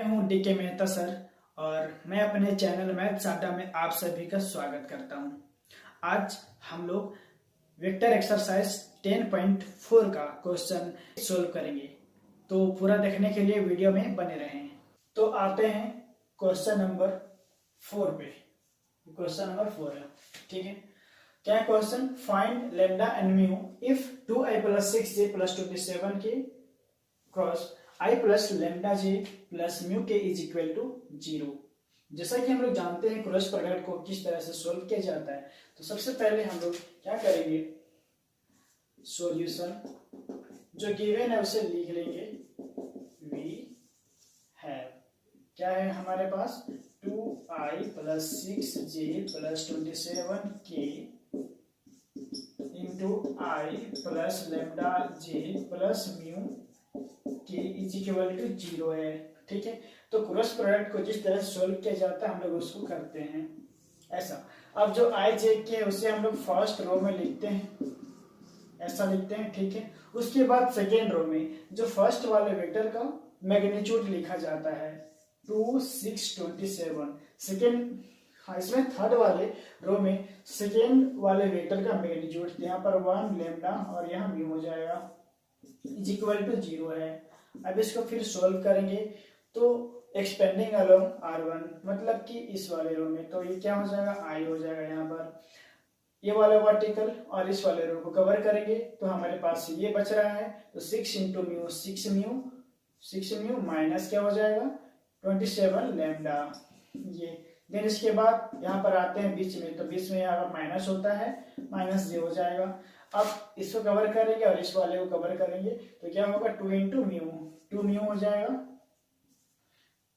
हूं DK Mehta sir और मैं अपने चैनल मैथ्स अड्डा में आप सभी का स्वागत करता हूं। आज हम लोग वेक्टर एक्सरसाइज 10.4 का क्वेश्चन सोल्व करेंगे, तो पूरा देखने के लिए वीडियो में बने रहें। तो आते हैं क्वेश्चन नंबर 4 पे। क्वेश्चन नंबर 4 है, ठीक है। क्या question? Find lambda and mu if 2i + 6j + 27 के cross i + lambda j + mu के इज इक्वल टू 0। जैसा कि हम लोग जानते हैं क्रॉस प्रोडक्ट को किस तरह से सोल्व किया जाता है, तो सबसे पहले हम लोग क्या करेंगे, सॉल्यूशन जो गिवन है उसे लिख लेंगे। वी हैव, क्या है हमारे पास, 2i + 6j + 27k into i + lambda j + mu के इज इक्वल टू 0 है, ठीक है। तो क्रॉस प्रोडक्ट को जिस तरह से सोल्व किया जाता है हम लोग उसको करते हैं ऐसा। अब जो i j k है उसे हम लोग फर्स्ट रो में लिखते हैं, ऐसा लिखते हैं, ठीक है। उसके बाद सेकेंड रो में जो फर्स्ट वाले वेक्टर का मैग्नीट्यूड लिखा जाता है 2 6 27। सेकेंड, हाँ, इसमें थर्ड वाले रो में सेकेंड वाले वेक्टर का मैग्नीट्यूड यहाँ पर 1 लेम्डा और यहाँ म्यू हो जाएगा इज इक्वल टू 0 है। अब इसको फिर सोल्व करेंगे तो एक्सपेंडिंग अलोंग R1, मतलब कि इस वाले रो में, तो ये क्या हो जाएगा, I हो जाएगा यहाँ पर, ये वाला वर्टिकल, और इस वाले रो को कवर करेंगे तो हमारे पास ये बच रहा है। तो 6 इंटू म्यू 6 म्यू माइनस क्या हो जाएगा 27 लेम्डा ये। देन इसके बाद यहाँ पर आते हैं बीच में, तो बीच में यहाँ पर माइनस होता है, माइनस ये हो जाएगा। अब इसको कवर करेंगे और इस वाले को कवर करेंगे तो क्या होगा 2 इंटू म्यू, 2 म्यू हो जाएगा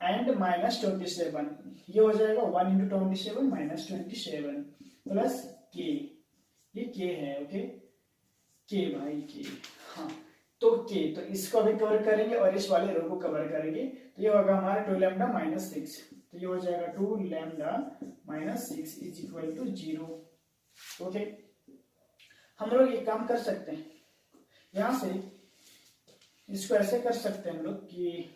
एंड -27 ये हो जाएगा 1 इंटू 27 -27 प्लस के, ये के है, ओके, के भाई के, हाँ, तो के, तो इसको भी कवर करेंगे और इस वाले रो को कवर करेंगे तो ये होगा हमारा 2 लेम्डा -6, तो ये हो जाएगा 2 lambda -6 is equal to 0, okay. हम लोग ये काम कर सकते हैं, यहां से इसको ऐसे कर सकते हैं हम लोग कि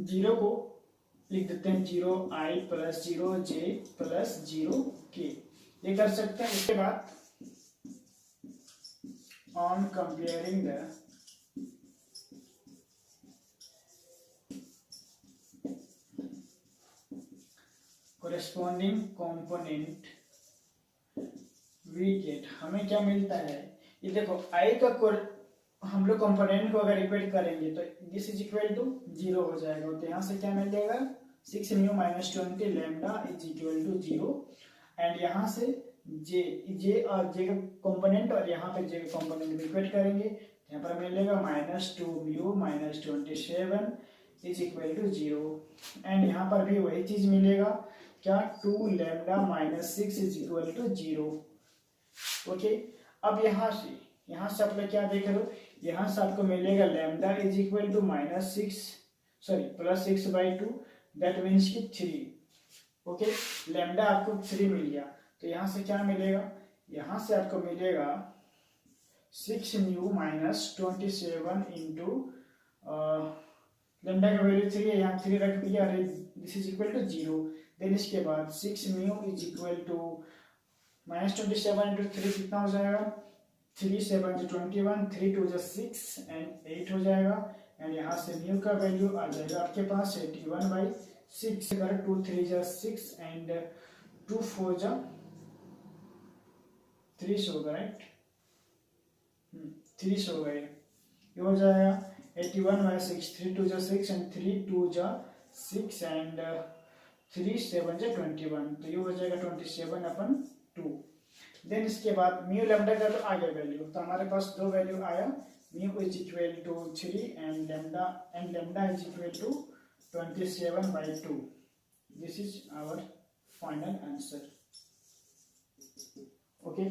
0 को लिख देते हैं 0i + 0j + 0k, ये कर सकते हैं। उसके बाद on comparing the corresponding component we get, हमें क्या मिलता है, ये देखो i का हम लोग कंपोनेंट को अगर इक्वेट करेंगे तो दिस इज इक्वल टू 0 हो जाएगा। तो यहाँ से क्या मिलेगा 6 mu -20 lambda is equal to 0 and यहाँ से जे और जे का कंपोनेंट और यहाँ पे जे का कंपोनेंट इक्वेट करेंगे, यहाँ पर मिलेगा -2 mu -27 is equal to 0 and यहाँ पर भी वही चीज मिलेगा, क्या 2 lambda -6 is equal to 0, okay. अब यहाँ से आप लोग क्या देख रहे हो, यहाँ से आपको मिलेगा lambda is equal to +6/2, that means कि 3, ओके। लेम्डा आपको 3 मिल गया, तो यहाँ से क्या मिलेगा, यहाँ से आपको मिलेगा 6 म्यू -27 इंटू लेम्डा का वैल्यू 3 है, यहाँ 3 रख दिया, this is equal to 0। Then इसके बाद 6 mu is equal to -27 into 3 कितना हो जाएगा, 3 7 21, 3 2 6 एंड 8 हो जाएगा एंड यहाँ से म्यू का वैल्यू आ जाएगा आपके पास 81/6, अगर 2 3 6 एंड 2 4 3 होगा, राइट, 3 होगा, ये हो जाएगा 81/6, 3 2 6 एंड 3 2 6 एंड 3 7 21, तो ये हो जाएगा 27/2। देन इसके बाद म्यू लेम्डा का तो आ गया वैल्यू, तो हमारे पास दो वैल्यू आया, mu is equal to 3 and lambda is equal to 27/2। This is our final answer, okay.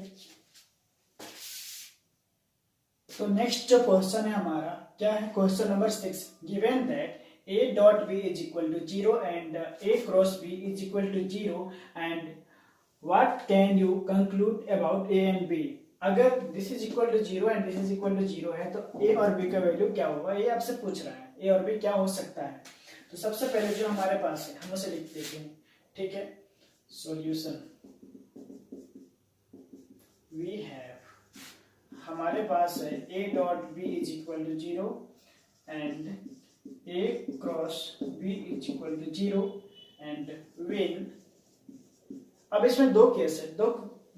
तो नेक्स्ट जो क्वेश्चन है हमारा क्या है, question number 6, given that a.b is equal to 0 and a cross b is equal to 0 and What can you conclude about A and B? अगर this is equal to 0 and this is equal to 0 है तो A और B का value क्या होगा, ये आपसे पूछ रहा है, A और B क्या हो सकता है। तो सबसे पहले जो हमारे पास है हम उसे लिख देते हैं, ठीक है। सॉल्यूशन वी हैव, हमारे पास है a dot b is equal to 0 and a cross b is equal to 0 and when, अब इसमें दो केस है,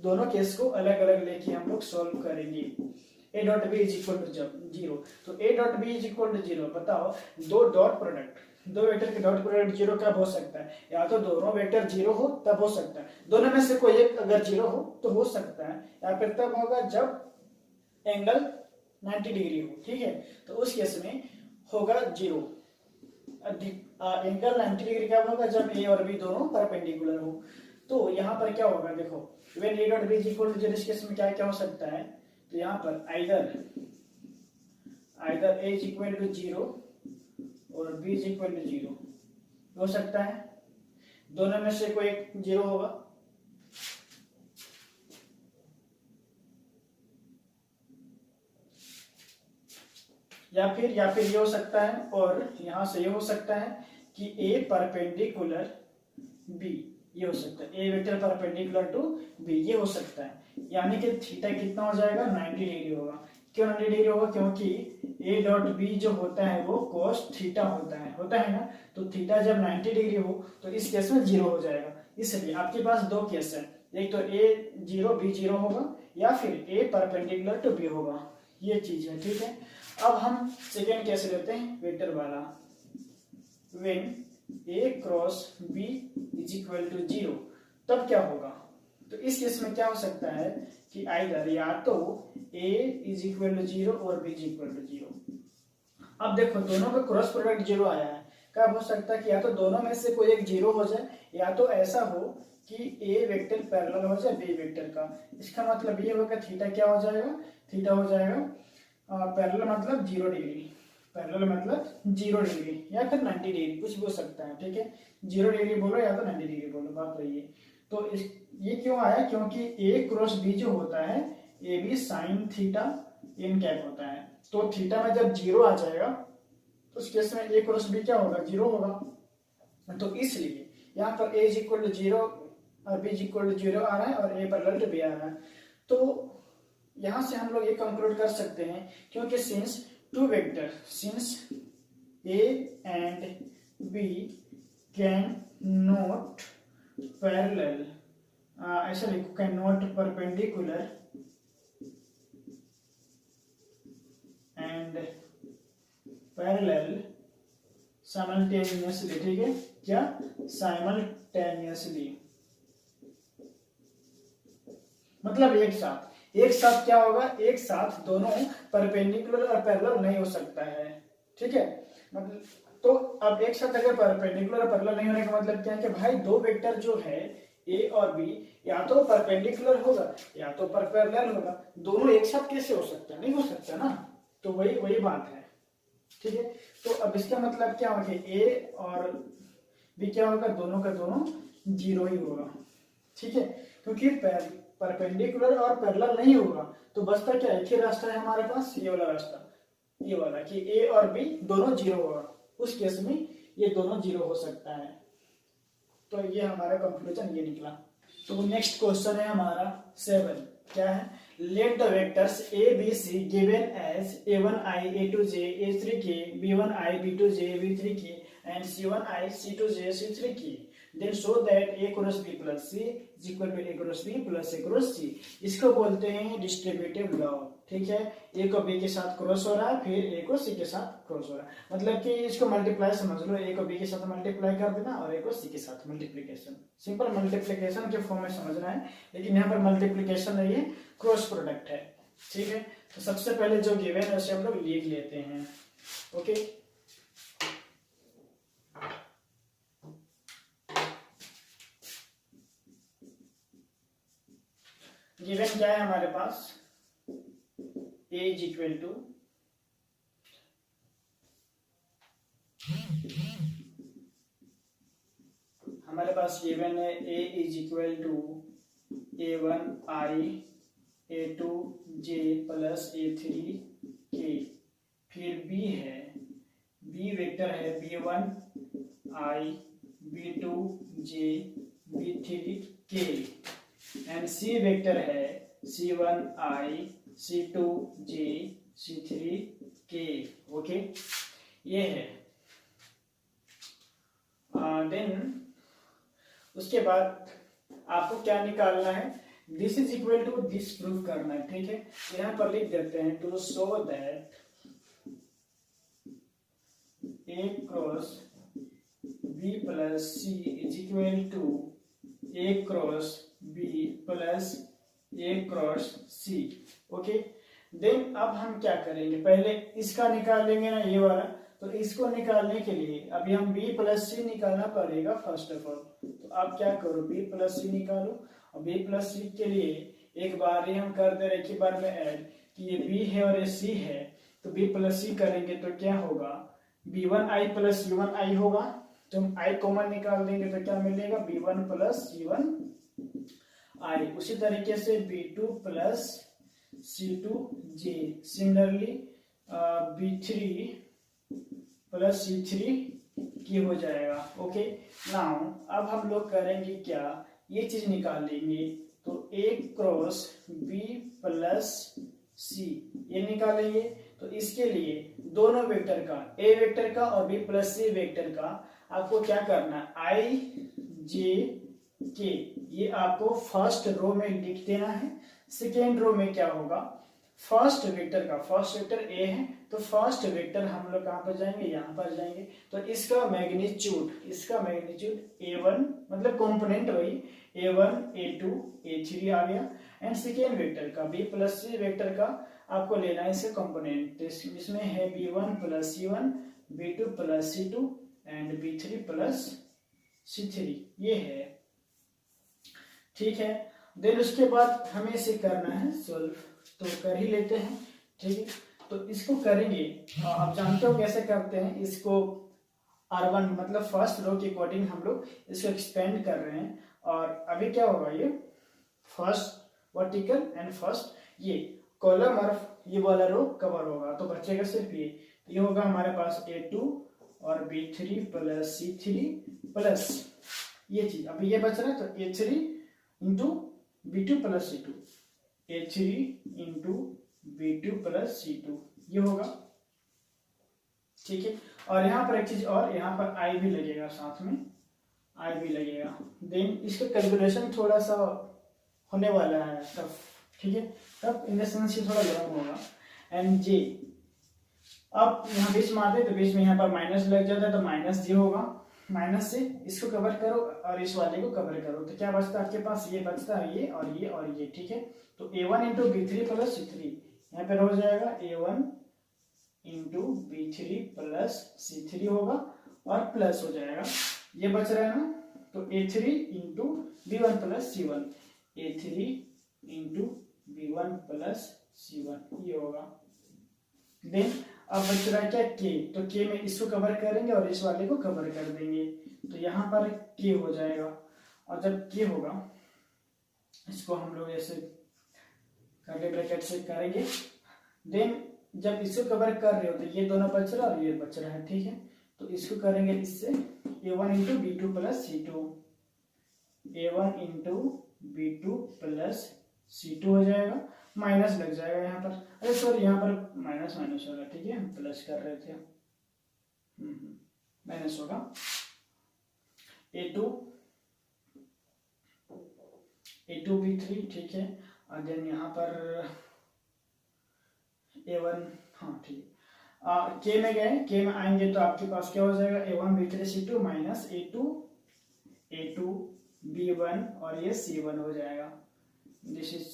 दोनों केस को अलग अलग लेके हम लोग सॉल्व करेंगे। a dot b is equal to 0, तो a dot b is equal to 0, बताओ दो वेक्टर के डॉट प्रोडक्ट 0 कब हो सकता है? या तो दोनों वेक्टर 0 हो तब हो सकता है, दोनों में से कोई एक अगर 0 हो तो हो सकता है, या फिर तब होगा जब एंगल 90 डिग्री हो, ठीक है। तो उस केस में होगा 0। एंगल 90 डिग्री कब होगा? जब a और b दोनों परपेंडिकुलर हो। तो यहाँ पर क्या होगा, देखो when a dot b is equal to 0, इस केस में क्या क्या हो सकता है? तो यहाँ पर either a is equal to 0 और b इज इक्वल टू 0 हो सकता है, दोनों में से कोई एक 0 होगा। या फिर ये हो सकता है, और यहां से ये हो सकता है कि a परपेंडिकुलर b, ये हो सकता है a vector perpendicular to b, ये हो सकता है। यानी कि थीटा कितना हो जाएगा? 90 डिग्री होगा। क्यों 90 डिग्री होगा? क्योंकि a डॉट b जो होता है वो cos थीटा होता है ना, तो थीटा जब 90 डिग्री हो तो इस केस में 0 हो जाएगा। इसलिए आपके पास दो केस है, एक तो a 0 b 0 होगा, या फिर a परपेंडिकुलर टू b होगा, ये चीज है, ठीक है। अब हम सेकेंड केस लेते हैं, वेक्टर वाला। When a cross b is equal to 0, तब क्या होगा? तो इस केस में क्या हो सकता है कि आइदर या तो a इज इक्वल टू 0 और b इज इक्वल टू 0। अब देखो दोनों का क्रॉस प्रोडक्ट 0 आया है, कब हो सकता है कि या तो दोनों में से कोई एक 0 हो जाए, या तो ऐसा हो कि a वेक्टर पैरेलल हो जाए b वेक्टर का। इसका मतलब ये होगा थीटा क्या हो जाएगा? थीटा हो जाएगा पैरेलल मतलब 0 डिग्री, पैरेलल मतलब 0 डिग्री या फिर 90 डिग्री, कुछ भी हो सकता है, ठीक है। 0 डिग्री बोलो या तो 90 डिग्री बोलो, बात रही है। तो ये क्यों आया? क्योंकि a क्रॉस b जो होता है A B sine theta n cap होता है, तो थीटा में जब 0 आ जाएगा तो उस केस में a क्रॉस b क्या होगा? 0 होगा। तो इसलिए यहाँ पर a इज इक्वल टू 0 और b इज इक्वल टू 0 आ रहा है, और a पैरेलल टू b आ रहा है। तो यहाँ से हम लोग ये कंक्लूड कर सकते हैं, क्योंकि since to vector, since a and b can not parallel, ऐसा लिखो, can not perpendicular and parallel simultaneously, ठीक है, क्या? साइमल्टेनियसली मतलब एक साथ क्या होगा? एक साथ दोनों परपेंडिकुलर और पैरेलल नहीं हो सकता है, ठीक है। मतलब तो अब एक साथ अगर परपेंडिकुलर और पैरेलल नहीं होने का मतलब क्या है कि भाई दो वेक्टर जो है a और b या तो परपेंडिकुलर होगा या तो पैरेलल होगा, दोनों एक साथ कैसे हो सकता है? नहीं हो सकता ना। तो वही बात है, ठीक है। तो अब इसका मतलब क्या होगा? a और b क्या होगा? दोनों का दोनों 0 ही होगा, ठीक है। क्योंकि परपेंडिकुलर और पैरेलल नहीं होगा तो बचता क्या? एक ही रास्ता है हमारे पास, ये वाला रास्ता, ये वाला कि a और b दोनों 0 होगा। उस केस में ये दोनों 0 हो सकता है। तो ये हमारा कंक्लूजन ये निकला। तो नेक्स्ट क्वेश्चन है हमारा 7, क्या है? Let the vectors a b c given as a1i a2j a3k b1i b2j b3k and c1i c2j c3k, then show that a cross b plus c is equal to a cross b plus a cross c। इसको बोलते हैं distributive law, ठीक है। a को b के साथ cross हो रहा है, फिर a को c के साथ क्रॉस हो रहा है, मतलब कि इसको मल्टीप्लाई समझ लो, a को b के साथ मल्टीप्लाई कर देना और a को c के साथ मल्टीप्लिकेशन, सिंपल मल्टीप्लिकेशन के फॉर्म में समझना है। लेकिन यहाँ पर मल्टीप्लिकेशन नहीं है, क्रॉस प्रोडक्ट है, ठीक है। तो सबसे पहले जो गिवन है उसे हम लोग लिख लेते हैं, ओके। गिवन क्या है हमारे पास? a इज इक्वल टू हमारे पास गिवन है a is equal to a1i a2j plus a3k, फिर b है, b वेक्टर है b1 I, B2 J, B3 K and C vector है C1 I, C2 J, C3 K। Okay, ये है। Then उसके बाद आपको क्या निकालना है, this is equal to this prove करना है। ठीक है, यहाँ पर लिख देते हैं to show that A cross B plus C is equal to A cross B plus A cross C। Okay, then अब हम क्या करेंगे, पहले इसका निकालेंगे ना, ये वाला। तो इसको निकालने के लिए अभी हम B प्लस सी निकालना पड़ेगा फर्स्ट ऑफ ऑल। तो आप क्या करो, B प्लस सी निकालो, और B प्लस सी के लिए एक बार ही हम कर दे रहे, एक ही बार में ऐड कि ये B है और ये C है, तो B प्लस सी करेंगे तो क्या होगा, B1i प्लस C1i होगा। तो हम i कॉमन निकाल देंगे तो क्या मिलेगा, B1 प्लस C1i। उसी तरीके से B2 plus C2j, similarly B3 plus C3 की हो जाएगा। ओके, नाउ अब हम लोग करेंगे क्या, ये चीज निकाल लेंगे। तो A cross B plus C ये निकालेंगे। तो इसके लिए दोनों वेक्टर का, A वेक्टर का और B प्लस C वेक्टर का आपको क्या करना है, I J K ये आपको फर्स्ट रो में लिख देना है। सेकेंड रो में क्या होगा, फर्स्ट वेक्टर का, फर्स्ट वेक्टर A है तो फर्स्ट वेक्टर हम लोग कहां पर जाएंगे, यहां पर जाएंगे। तो इसका मैग्नीट्यूड A1 मतलब कंपोनेंट वही A1 A2 A3 आ गया। एंड सेकेंड वेक्टर का B प्लस C वेक्टर का आपको लेना है इसका कंपोनेंट। तो इसमें है B1 plus C1, B2 plus C2 and B3 plus C3 ये है। ठीक है, देन उसके बाद हमें इसे करना है सॉल्व, तो कर ही लेते हैं। ठीक है, तो इसको करेंगे, आप जानते हो कैसे करते हैं इसको, R1 मतलब फर्स्ट रो के अकॉर्डिंग हम लोग इसको एक्सपेंड कर रहे हैं। और अभी क्या होगा, ये फर्स्ट वर्टिकल एंड फर्स्ट ये कॉलम और ये वाला रो कवर होगा, तो बचेगा सिर्फ ये। तो ये होगा हमारे पास A2 और B3 प्लस C3 प्लस ये चीज, अभी ये बच रहा है तो A3 into B2 plus C2, A3 into B2 plus C2 ये होगा। ठीक है, और यहाँ पर एक चीज और, यहाँ पर I भी लगेगा, साथ में I भी लगेगा। देन इसका कैलकुलेशन थोड़ा सा होने वाला है टफ। ठीक है, टफ इन द सेंस थोड़ा लॉन्ग होगा। एंड J अब यहाँ बीच मारते तो बीच में यहाँ पर माइनस लग जाता है, तो माइनस J होगा। माइनस से इसको कवर करो और इस वाले को कवर करो, तो क्या बचता है आपके पास, ये बचता है ये और ये और ये। ठीक है, तो A1 into B3 plus C3 यहाँ पर हो जाएगा A1 into B3 plus C3 होगा और प्लस हो जाएगा, ये बच रहा है ना। तो A3 into B1 plus C1, A3 into B1 plus C1 ये होगा। देन अब बच रहा है क्या, K, तो K में इसको कवर करेंगे और इस वाले को कवर कर देंगे, तो यहाँ पर K हो जाएगा। और जब K होगा इसको हम लोग ऐसे कर्ली ब्रैकेट से करेंगे। देन जब इसको कवर कर रहे हो तो ये दोनों बच रहा है और ये बच रहा है। ठीक है, तो इसको करेंगे इससे A1 into B2 plus C2, A1 into B2 plus C2 हो जाएगा, माइनस लग जाएगा यहाँ पर, अरे सॉरी यहाँ पर माइनस माइनस होगा। ठीक है, हम प्लस कर रहे थे, माइनस होगा। A2 B3 ठीक है, और देन यहाँ पर A1, हाँ ठीक है। K में गए, K में आएंगे तो आपके पास क्या हो जाएगा, A1 B3 C2 minus A2 B1 और ये C1 हो जाएगा। दिस इज,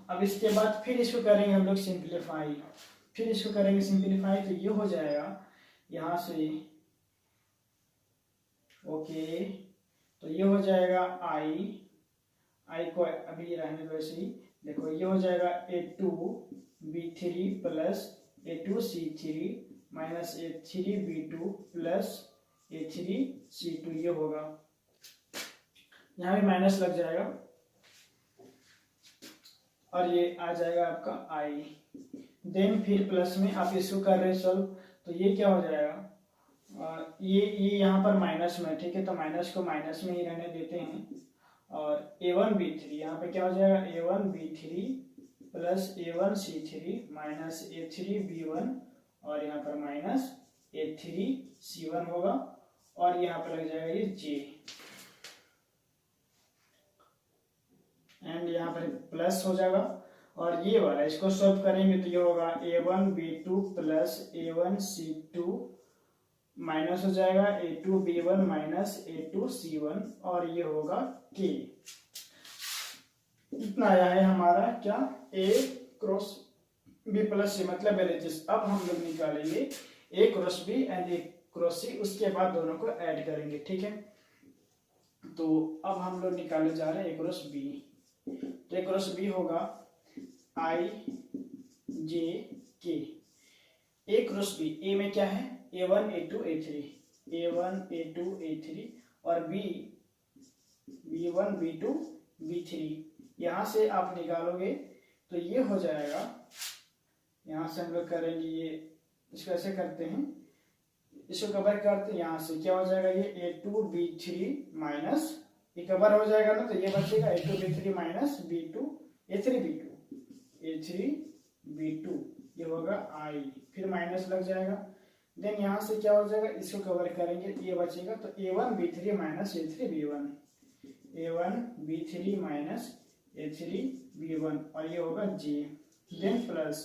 अब इसके बाद फिर इसको करेंगे हम लोग सिंप्लीफाई, फिर इसको करेंगे सिंप्लीफाई, तो ये हो जाएगा यहाँ से। ओके, तो ये हो जाएगा I को अभी रहने दो ऐसे ही, देखो ये हो जाएगा A2 B3 plus A2 C3 minus A3 B2 plus A3 C2 ये होगा, यहाँ भी माइनस लग जाएगा और ये आ जाएगा आपका I। देन फिर प्लस में आप इसको कर रहे सॉल्व, तो ये क्या हो जाएगा ये यहाँ पर माइनस में, ठीक है, तो माइनस को माइनस में ही रहने देते हैं। और A1B3 यहाँ पे क्या हो जाएगा, A1B3 plus A1C3 minus A3B1 और यहाँ पर माइनस A3C1 होगा और यहाँ पर लग जाएगा ये J एंड यहाँ पर प्लस हो जाएगा। और ये वाला इसको सॉल्व करेंगे तो ये होगा A1B2 प्लस A1C2 माइनस हो जाएगा A2B1 माइनस A2C1 और ये होगा K। इतना आया है हमारा क्या, A cross B plus C मतलब एलएचएस। अब हम लोग निकालेंगे A cross B and A cross C, उसके बाद दोनों को ऐड करेंगे, ठीक है। तो अब हम लोग निकाले जा रहे हैं A क्रॉस B। तो A क्रॉस B होगा I J K। A cross B, A में क्या है A1 A2 A3, A1 A2 A3 और B B1 B2 B3। यहाँ से आप निकालोगे तो ये हो जाएगा, यहाँ से हम लोग करेंगे ये, इसको ऐसे करते हैं, इसको कवर करते हैं, यहाँ से क्या हो जाएगा ये A2 B3 माइनस, ये कवर हो जाएगा ना, तो ये बचेगा A2 B3 minus B2 A3 B2 A3 B2, ये होगा I, फिर माइनस लग जाएगा। देन यहाँ से क्या हो जाएगा, इसको कवर करेंगे, ये बचेगा तो A1 B3 minus A3 B1 A1 B3 minus A3 B1 और ये होगा J। देन प्लस,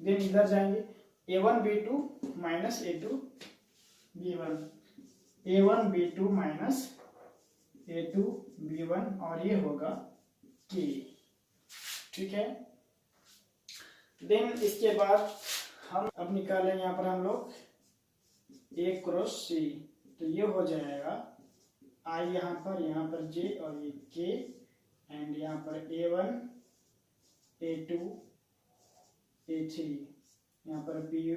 देन इधर जाएंगे A1 B2 minus A2 B1 A1 B2 minus A2 B1 और ये होगा K, ठीक है। देन इसके बाद हम अब निकालेंगे यहाँ पर हम लोग A क्रॉस C, तो ये हो जाएगा I यहाँ पर J और ये K एंड यहाँ पर A1 A2 A3 यहाँ पर ये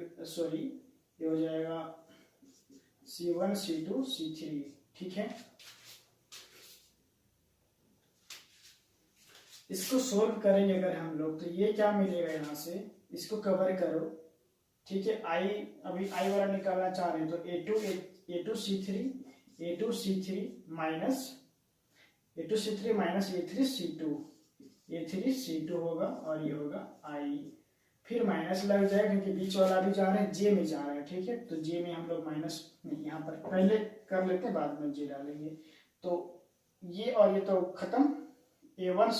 हो जाएगा C1 C2 C3, ठीक है। इसको सोल्व करेंगे अगर हम लोग तो ये क्या मिलेगा, यहाँ से इसको कवर करो, ठीक है। अभी I वाला निकालना चाह रहे हैं तो A2 C3 minus A3 C2 होगा और ये होगा I, फिर माइनस लग जाएगा क्योंकि बीच वाला भी जा रहा है J में जा रहा है, ठीक है। तो J में हम लोग माइनस यहाँ पर पहले कर लेते हैं, बाद में J डालेंगे। तो ये और ये तो खत्म, A1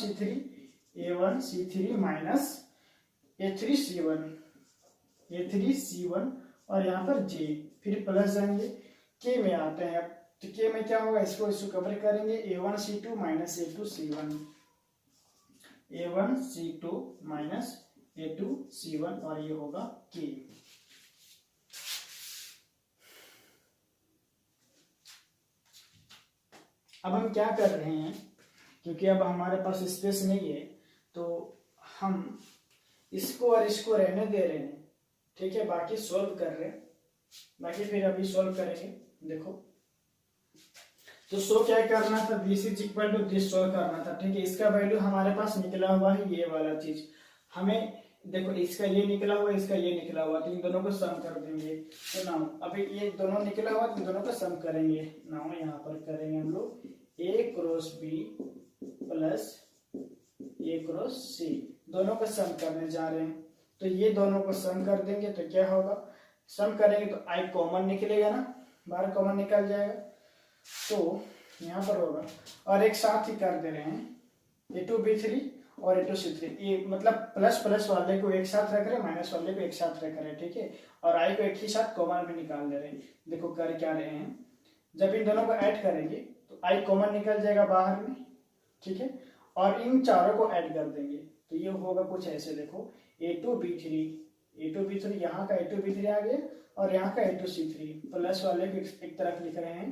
C3 minus A3 C1 और यहाँ पर J, फिर प्लस जाएंगे K में आते हैं। अब तो K में क्या होगा, इसको कवर करेंगे A1 C2 minus A2 C1 A1 C2 minus A2 C1 और ये होगा K। अब हम क्या कर रहे हैं, क्योंकि अब हमारे पास स्पेस नहीं है तो हम इसको और इसको रहने दे रहे हैं, ठीक है। बाकी सॉल्व कर रहे हैं, बाकी फिर अभी सॉल्व करेंगे। देखो तो क्या करना था, this is equal to this solve करना था, ठीक है। इसका वैल्यू हमारे पास निकला हुआ है, ये वाला चीज हमें देखो, इसका ये निकला हुआ, इसका ये निकला हुआ, तो इन दोनों को सम कर देंगे। तो नाउ अभी ये दोनों निकला हुआ, तो इन दोनों को सम करेंगे। नाउ यहाँ पर करेंगे हम लोग A cross B plus A cross C, दोनों को सम करने जा रहे हैं। तो ये दोनों को सम कर देंगे तो क्या होगा, सम करेंगे तो I कॉमन निकलेगा ना, बाहर कॉमन निकल जाएगा, तो यहाँ पर होगा। और एक साथ ही कर दे रहे हैं A2 B3 और A2 C3, ये मतलब प्लस प्लस वाले को एक साथ रख रहे हैं, माइनस वाले को एक साथ रख रहे हैं, ठीक है। और I को एक ही साथ कॉमन में निकाल दे रहे हैं। देखो कर क्या रहे हैं, जब इन दोनों को ऐड करेंगे तो I कॉमन निकल जाएगा बाहर में, ठीक है। और इन चारों को ऐड कर देंगे तो ये होगा कुछ ऐसे, देखो A2 B3 यहाँ का A2 B3 आ गया और यहाँ का A2 C3, प्लस वाले को एक तरफ लिख रहे हैं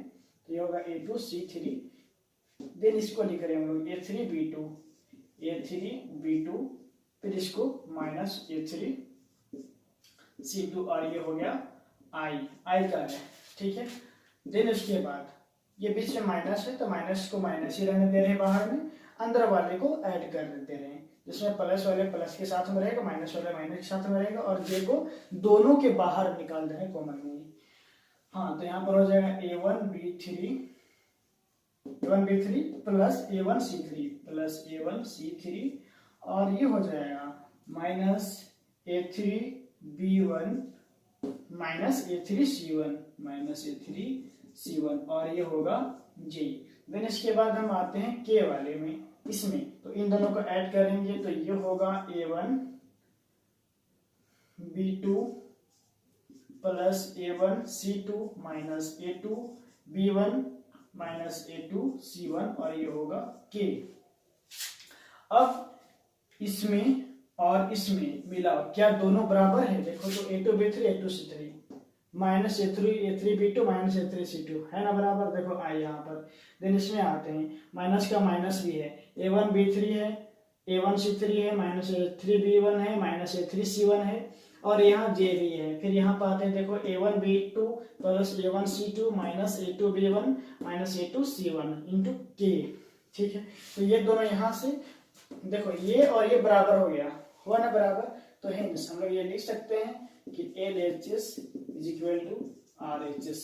तो ये होगा A2 C3। देन इसको लिख रहे हैं हम लोग A3 B2, फिर इसको माइनस A3 C2 और ये हो गया I का है, ठीक है। देन उसके बाद ये बीच में माइनस है तो माइनस को माइनस ही रहने दे रहे हैं, बाहर में अंदर वाले को ऐड कर देते रहे, जिसमें प्लस वाले प्लस के साथ में रहेगा, माइनस वाले माइनस के साथ में रहेगा और J को दोनों के बाहर निकाल दे रहे हैं कॉमन में। हाँ, तो यहाँ पर हो जाएगा A1B3 प्लस A1C3 और ये हो जाएगा माइनस A3B1 माइनस A3C1 और ये होगा J। देन इसके बाद हम आते हैं K वाले में, इसमें तो इन दोनों को ऐड करेंगे तो ये होगा A1B2 plus A1C2 minus A2B1 minus A2C1 और ये होगा K। अब इसमें और इसमें मिलाओ, क्या दोनों बराबर है? देखो तो A2B3 A2C3 minus A3B2 minus A3C2 है ना बराबर। देखो आई यहाँ पर। देन इसमें आते हैं, माइनस का माइनस भी है, A1B3 है A1C3 है माइनस A3B1 है माइनस A3C1 है और यहाँ J भी है। फिर यहाँ पर आते हैं, देखो A1B2 plus A1C2 minus A2B1 minus A2C1 into K। ठीक है, तो ये दोनों यहाँ से देखो ये और ये बराबर हो गया, हुआ ना बराबर। तो हेंस हम लोग ये लिख सकते हैं कि LHS is equal to RHS।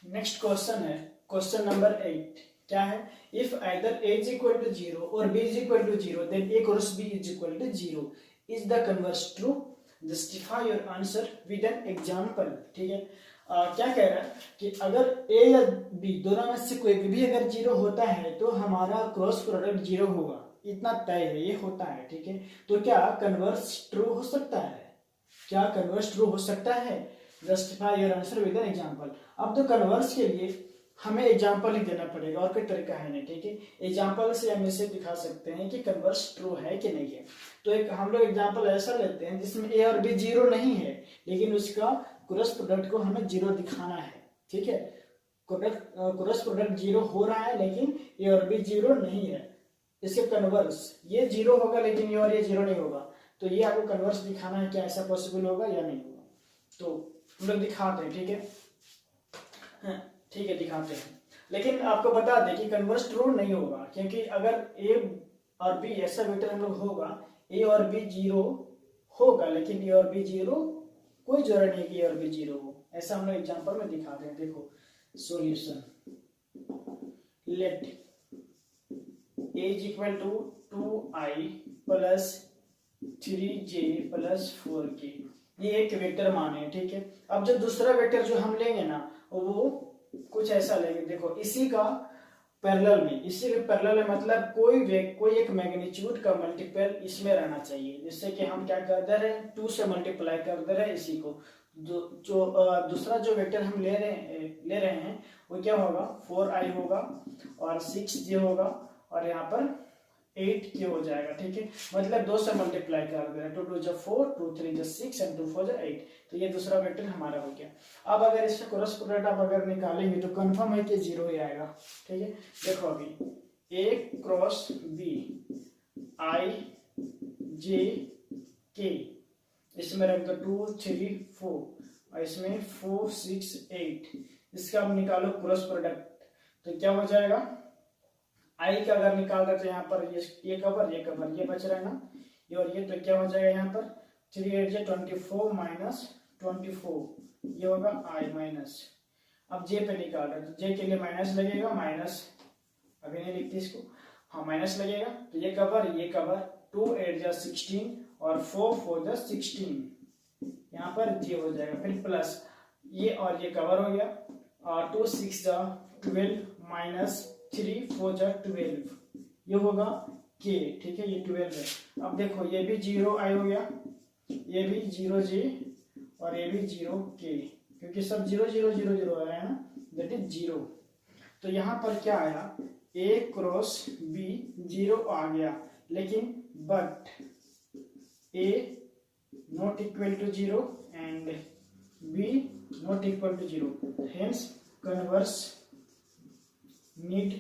Next question है क्वेश्चन नंबर 8। क्या है? If either A is equal to 0 और B is equal to 0 then A cross B is equal to 0 is the converse true? Justify your answer with an example. ठीक है, क्या कह रहा है कि अगर A या B दोनों में से कोई भी अगर 0 होता है तो हमारा क्रॉस प्रोडक्ट 0 होगा, इतना तय है, ये होता है। ठीक है, तो क्या कन्वर्स ट्रू हो सकता है? क्या कन्वर्स ट्रू हो सकता है? Justify your answer with an example. अब तो कन्वर्स के लिए हमें एग्जांपल ही देना पड़ेगा और कोई तरीका है नहीं। ठीक है, एग्जांपल से हम इसे दिखा सकते हैं कि कन्वर्स ट्रू है कि नहीं है। तो एक हम लोग एग्जांपल ऐसा लेते हैं जिसमें A और B 0 नहीं है लेकिन उसका क्रॉस प्रोडक्ट को हमें 0 दिखाना है। ठीक है, क्रॉस प्रोडक्ट 0 हो रहा है लेकिन A और B 0 नहीं है। इसके कन्वर्स ये 0 होगा लेकिन ये और ये 0 नहीं होगा, तो ये आपको कन्वर्स दिखाना है, क्या ऐसा पॉसिबल होगा या नहीं होगा। तो हम लोग दिखाते हैं। ठीक है, ठीक है दिखाते हैं, लेकिन आपको बता दें कि कन्वर्स ट्रू नहीं होगा क्योंकि अगर A और B ऐसा वेक्टर हम लोग होगा, A और B 0 होगा लेकिन A और B 0 कोई जरूरत नहीं कि A और B 0 हो। ऐसा हम लोग एग्जांपल में दिखाते हैं। देखो solution, let A is equal to 2I plus 3J plus 4K, ये एक वेक्टर मान है। ठीक है, अब जो दूसरा वेक्टर जो हम लेंगे ना वो कुछ ऐसा लेंगे। देखो इसी का पैरेलल में, इसी के पैरेलल में मतलब कोई एक मैग्नीट्यूड का मल्टीपल इसमें रहना चाहिए, जिससे कि हम क्या कर दे रहे हैं 2 से मल्टीप्लाई कर दे रहे हैं इसी को। जो दूसरा जो वेक्टर हम ले रहे हैं वो क्या होगा 4I होगा और 6J होगा और यहाँ पर 8K हो जाएगा। ठीक है, मतलब 2 से मल्टीप्लाई कर दे रहे हैं, 2 2 जा 4, 2 3 जा 6 एंड 2 4 जा 8। तो ये दूसरा वेक्टर हमारा हो गया। अब अगर इसका क्रॉस प्रोडक्ट आप अगर निकालेंगे तो कंफर्म है कि 0 ही आएगा। ठीक है, देखो अभी A cross B I J K, इसमें रख दो 2 3 4 और इसमें 4 6 8, इसका आप निकालो क्रॉस प्रोडक्ट तो क्या हो जाएगा। आई का अगर निकाल रहे तो यहाँ पर ये कवर ये बच रहा है ना, ये और ये, तो क्या हो जाएगा यहाँ पर 3 8 जा 24 माइनस 24, ये होगा आई माइनस। अब जे पे निकाल रहे तो जे के लिए माइनस लगेगा, माइनस अभी नहीं लिखते इसको, हाँ माइनस लगेगा। तो ये कवर 2 8 जा 16 और 4 4 जा 16, यहाँ पर जे हो जाएगा। फिर प्लस ये और ये कवर हो गया और 2 6 जा 12 माइनस 3 4 जा 12, ये होगा के। ठीक है, ये 12 है। अब देखो ये भी 0 आई हो गया, ये भी 0 J और ये भी 0 K, क्योंकि सब 0 0 0 0 आ रहा है ना, दैट इज 0। तो यहाँ पर क्या आया A क्रॉस B 0 आ गया, लेकिन but A not equal to 0 and B not equal to 0, hence converse need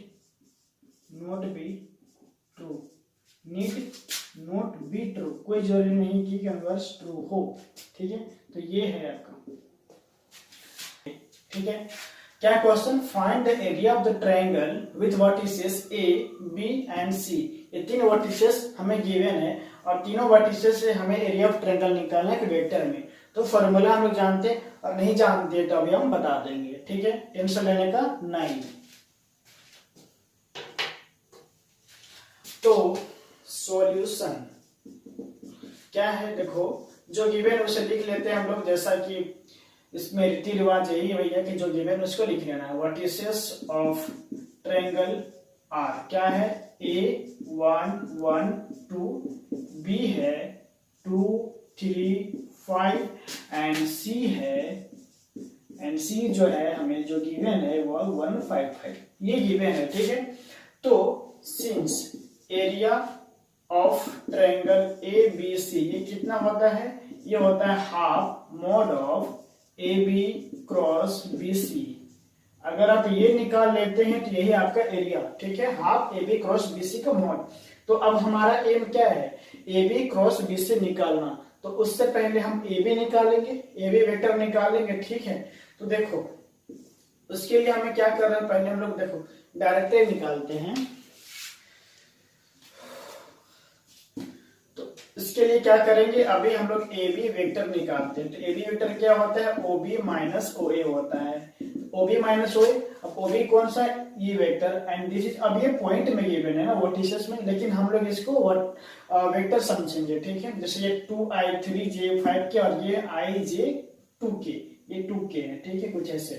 not be true. Need not be true, कोई जरूरी नहीं कि कन्वर्स ट्रू हो। ठीक है, तो ये है आपका। ठीक है, क्या question, find the area of the triangle with vertices A B and C। ये 3 वर्टिसेस हमें गिवन है और तीनों वर्टिसेस से हमें एरिया ऑफ ट्रायंगल निकालना है वेक्टर में। तो फॉर्मूला हम लोग जानते हैं, और नहीं जानते तो अभी हम बता देंगे, ठीक है। टेंशन लेने का नहीं। तो सॉल्यूशन क्या है, देखो जो गिवन उसे लिख लेते हैं हम लोग, जैसा कि इसमें रीति रिवाज यही है भैया कि जो गिवन उसको लिख लेना है। वर्टिसेस ऑफ ट्रायंगल आर क्या है, A1 1 2, B है 2 3 5 एंड C जो है हमें जो गिवन है वो 1 5 5, ये गिवन है, ठीक है। तो since area of triangle ABC ये कितना होता है, ये होता है half mod of AB cross BC। अगर आप ये निकाल लेते हैं तो यही आपका एरिया, ठीक है, हाफ AB क्रॉस BC का मॉड। तो अब हमारा एम क्या है, AB क्रॉस BC निकालना। तो उससे पहले हम AB निकालेंगे, AB वेक्टर निकालेंगे, ठीक है। तो देखो उसके लिए हमें क्या कर रहे हैं, पहले हम लोग देखो डायरेक्टली निकालते हैं। तो इसके लिए क्या करेंगे, अभी हम लोग AB वेक्टर निकालते हैं। तो AB वेक्टर क्या होता है, OB माइनस OA होता है। OB माइनस OA, अब OB कौन सा है, ये वेक्टर, एंड दिस इज, अब ये पॉइंट में गिवन है ना वर्टिसेस में, लेकिन हम लोग इसको वेक्टर समझेंगे, ठीक है। जैसे ये 2i 3j 5k और ये ij 2k, ये 2k है, ठीक है, कुछ ऐसे।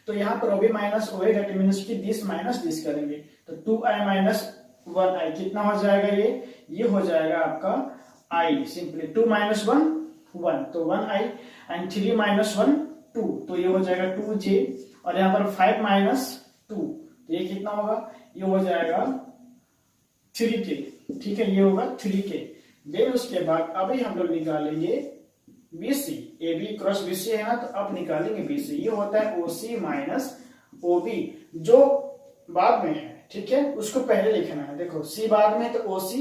तो यहाँ पर OB minus OA that means कि दिस माइनस दिस करेंगे। तो 2i माइनस 1i कितना हो जाएगा, ये हो जाएगा आपका i, सिंपली 2 माइनस 1 1, तो 1i, एंड 3 माइनस 1 2, तो ये हो जाएगा 2j, और यहाँ पर 5 माइनस 2, तो ये कितना होगा, ये हो जाएगा 3k, ठीक है, ये होगा 3k। देन उसके बाद अभी हम लोग निकालेंगे BC, AB क्रॉस BC है ना, तो अब निकालेंगे BC। ये होता है OC माइनस OB, जो बाद में है, ठीक है, उसको पहले लिखना है। देखो C बाद में, तो OC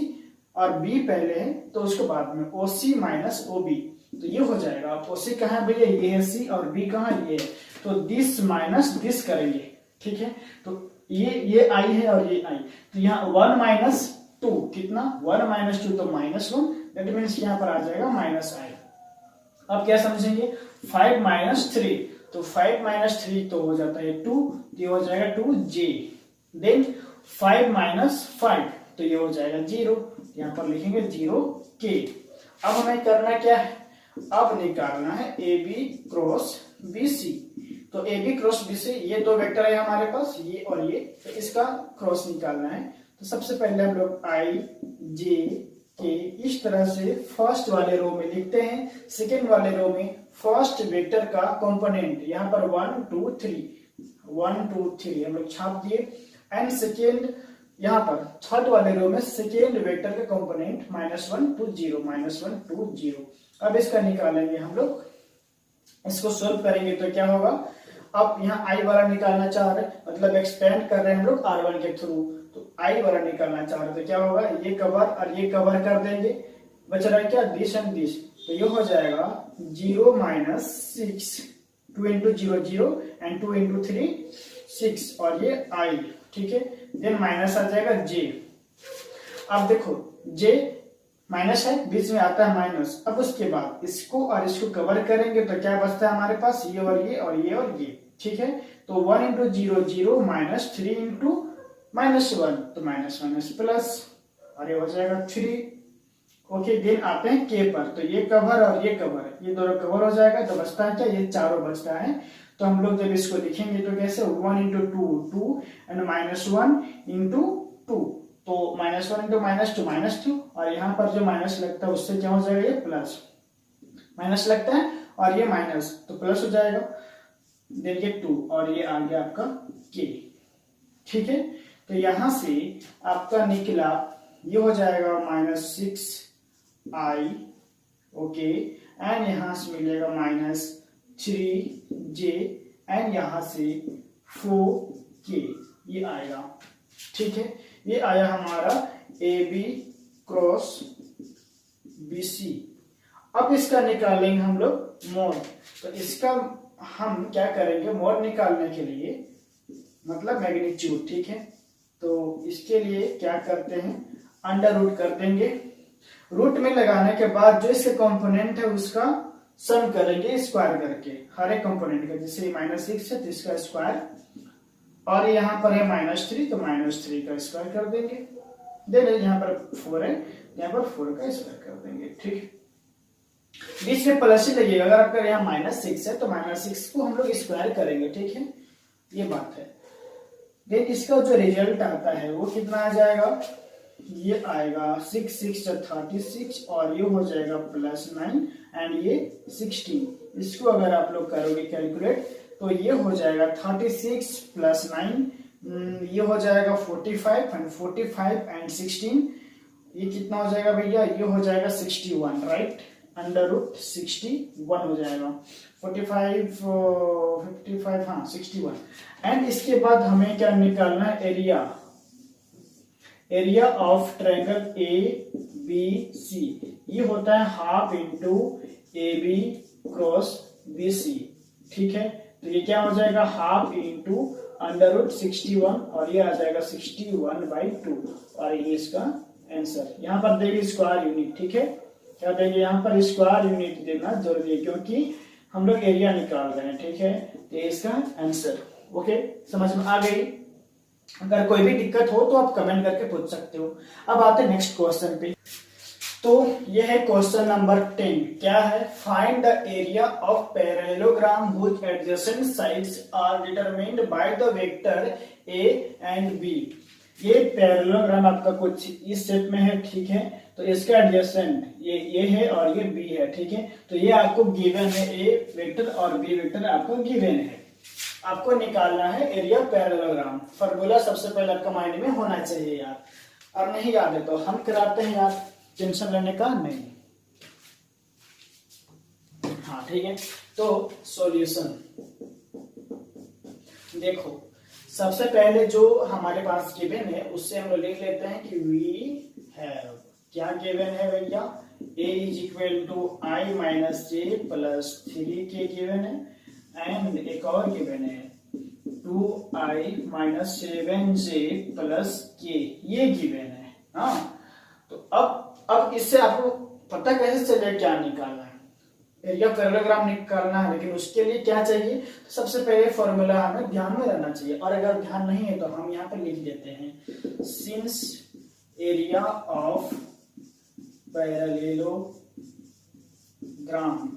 और B पहले है तो उसको बाद में, OC माइनस OB। तो ये हो जाएगा, OC कहाँ है भैया, ये है C, और B कहाँ, ये है, तो दिस माइनस दिस करेंगे, ठीक है। तो ये I है और ये I, तो यहाँ 1 माइनस 2 कितना, 1 माइनस 2 तो माइनस 1, दैट मीन्स यहाँ पर आ जाएगा माइनस I। अब क्या समझेंगे, 5 माइनस 3, तो 5 माइनस 3 तो हो जाता है 2, ये हो जाएगा 2j। देन 5 माइनस 5, तो ये हो जाएगा 0, यहाँ पर लिखेंगे 0k। अब हमें करना क्या है, अब निकालना है AB क्रॉस BC। तो AB क्रॉस BC ये दो वेक्टर है हमारे पास, ये और ये, तो इसका क्रॉस निकालना है। तो सबसे पहले हम लोग I J K इस तरह से फर्स्ट वाले रो में लिखते हैं, सेकेंड वाले रो में फर्स्ट वेक्टर का कंपोनेंट, यहाँ पर 1 2 3 हम लोग छाप दिए, एंड सेकेंड यहाँ पर थर्ड वाले रो में सेकेंड वेक्टर का कंपोनेंट -1 2 0 -1 2 0। अब इसका निकालेंगे हम लोग, इसको सोल्व करेंगे तो क्या होगा, अब यहाँ I वाला निकालना चाह रहे, मतलब एक्सपेंड कर रहे हैं हम लोग R1 के थ्रू, तो I वाला निकालना चाह रहे तो क्या होगा, ये कवर और ये कवर कर देंगे, बच रहा है क्या, दिस एंड दिस, तो ये हो जाएगा 0 माइनस 6, 2 इंटू 0 0 एंड 2 इंटू 3 6, और ये I, ठीक है। देन माइनस आ जाएगा J। अब देखो J माइनस है, बीच में आता है माइनस। अब उसके बाद इसको और इसको कवर करेंगे तो क्या बचता है हमारे पास, ये और ये और ये और ये, ठीक है। तो 1 इंटू 0 0 माइनस 3 इंटू -1, तो माइनस माइनस प्लस, और ये हो जाएगा 3। ओके, देन आते हैं K पर, तो ये कवर और ये कवर, ये दोनों कवर हो जाएगा, तो बचता है क्या, ये चारों बचता है। तो हम लोग जब इसको लिखेंगे तो कैसे, 1 इंटू 2 2 एंड -1 इंटू 2, तो -1 इंटू -2 -2, और यहाँ पर जो माइनस लगता है उससे क्या हो जाएगा, ये प्लस, माइनस लगता है और ये माइनस, तो प्लस हो जाएगा। देन ये 2 और ये आ गया आपका K, ठीक है। तो यहां से आपका निकला, ये हो जाएगा -6I, ओके, एंड यहां से मिलेगा -3J, एंड यहां से 4K, ये आएगा, ठीक है। ये आया हमारा AB क्रॉस BC। अब इसका निकालेंगे हम लोग मोड। तो इसका हम क्या करेंगे, मोड निकालने के लिए, मतलब मैग्नीट्यूड, ठीक है। तो इसके लिए क्या करते हैं, अंडर रूट कर देंगे रूट में लगाने के बाद जो इसके कंपोनेंट है उसका सम करेंगे स्क्वायर करके, हर एक कंपोनेंट का। जैसे -6 है तो इसका स्क्वायर, और यहाँ पर है -3 तो -3 का स्क्वायर कर देंगे। देन यहाँ पर 4 है, यहाँ पर 4 का स्क्वायर कर देंगे। ठीक, बीच में प्लस ही लगेगा। अगर आपका यहाँ -6 है तो -6 को हम लोग स्क्वायर करेंगे। ठीक है, ये बात है। देन इसका जो रिजल्ट आता है वो कितना आ जाएगा, ये आएगा 6 6 36 और ये हो जाएगा +9 एंड ये 16। इसको अगर आप लोग करोगे कैलकुलेट तो ये हो जाएगा 36 + 9, ये हो जाएगा 45 एंड 45 एंड 16 ये कितना हो जाएगा भैया, ये हो जाएगा 61, राइट। √61 हो जाएगा। 45 55 हाँ 61। एंड इसके बाद हमें क्या निकालना है, एरिया ऑफ ट्रायंगल ABC। ये होता है ½ इंटू AB क्रॉस BC। ठीक है, तो ये क्या हो जाएगा, ½ इंटू √61 और ये आ जाएगा 61/2 और ये इसका आंसर। यहाँ पर देंगे स्क्वायर यूनिट। ठीक है, क्या देंगे, यहाँ पर स्क्वायर यूनिट देना जरूरी है क्योंकि हम लोग एरिया निकाल रहे हैं। ठीक है, तो ये इसका आंसर। ओके, समझ में आ गई। अगर कोई भी दिक्कत हो तो आप कमेंट करके पूछ सकते हो। अब आते हैं नेक्स्ट क्वेश्चन पे। तो ये है क्वेश्चन नंबर 10। क्या है, find the area of parallelogram which adjacent sides are determined by the vector A and B। ये पैरेललोग्राम आपका कुछ इस शेप में है। ठीक है, तो इसका एडजेसेंट ये है और ये B है। ठीक है, तो ये आपको गिवन है, A वेक्टर और B वेक्टर आपको गिवन है। आपको निकालना है एरिया पैरेललोग्राम। फॉर्मूला सबसे पहले आपका माइंड में होना चाहिए यार। अब नहीं याद है तो हम कराते हैं यार, टेंशन लेने का नहीं। हाँ ठीक है, तो सॉल्यूशन देखो, सबसे पहले जो हमारे पास गिवन है उससे हम लोग लिख लेते हैं कि वी हैव, क्या गिवन है भैया, a = i - j + 3k given है। एंड एक और गिवन है 2i - 7j + k, ये गिवन है। हाँ, तो अब इससे आपको पता कैसे चले क्या निकालना है, एरिया पैरेललोग्राम निकालना है। लेकिन उसके लिए क्या चाहिए, तो सबसे पहले फॉर्मूला हमें ध्यान में रहना चाहिए। और अगर ध्यान नहीं है तो हम यहाँ पर लिख देते हैं, सिंस एरिया ऑफ पैरेललोग्राम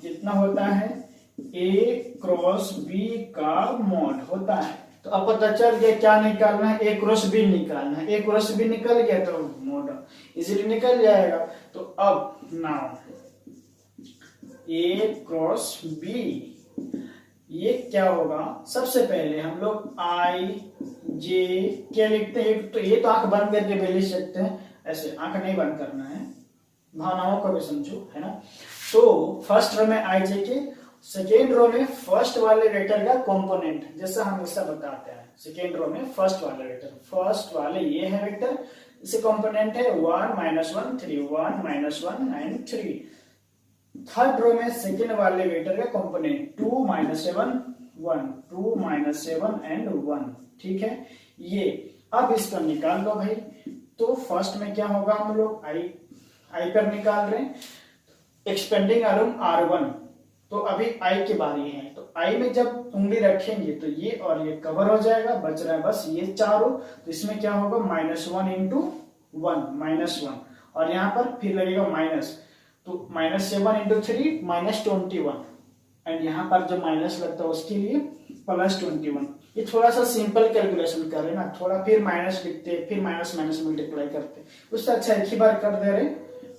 कितना होता है, A क्रॉस B का मॉड होता है। तो अब पता चल गया क्या निकालना है, A क्रॉस B निकालना है। A क्रॉस B निकल गया तो मॉड इजीली निकल जाएगा। तो अब नाउ A क्रॉस B ये क्या होगा, सबसे पहले हम लोग I J क्या लिखते हैं, तो ये तो आंख बंद करके भी लिख सकते हैं, ऐसे आंख नहीं बंद करना है, भावनाओं को भी समझो, है ना। तो फर्स्ट रो में I J के, सेकेंड रो में फर्स्ट वाले वेक्टर का कंपोनेंट, जैसा हम हमेशा बताते हैं। सेकेंड रो में फर्स्ट वाले वेक्टर, फर्स्ट वाले ये है वेक्टर, इसे कंपोनेंट है 1 - 1 3, 1 - 1 एंड 3। थर्ड रो में सेकेंड वाले वेक्टर का कंपोनेंट 2 - 7 1, 2 - 7 एंड 1। ठीक है, ये अब इसका निकाल लो भाई। तो फर्स्ट में क्या होगा, हम लोग आई पर निकाल रहे हैं, एक्सपेंडिंग अलोंग R1। तो अभी आई की बारी है, तो आई में जब उंगली रखेंगे तो ये और ये कवर हो जाएगा, बच रहा है बस ये चारों। तो इसमें क्या होगा, -1 × 1 -1, और यहाँ पर फिर लगेगा माइनस, तो -7 × 3 -21, एंड यहाँ पर जो माइनस लगता है उसके लिए +21। ये थोड़ा सा सिंपल कैलकुलेशन कर रहे हैं ना, थोड़ा फिर माइनस लिखते, फिर माइनस मल्टीप्लाई करते, उससे अच्छा एक ही बार कर दे रहे,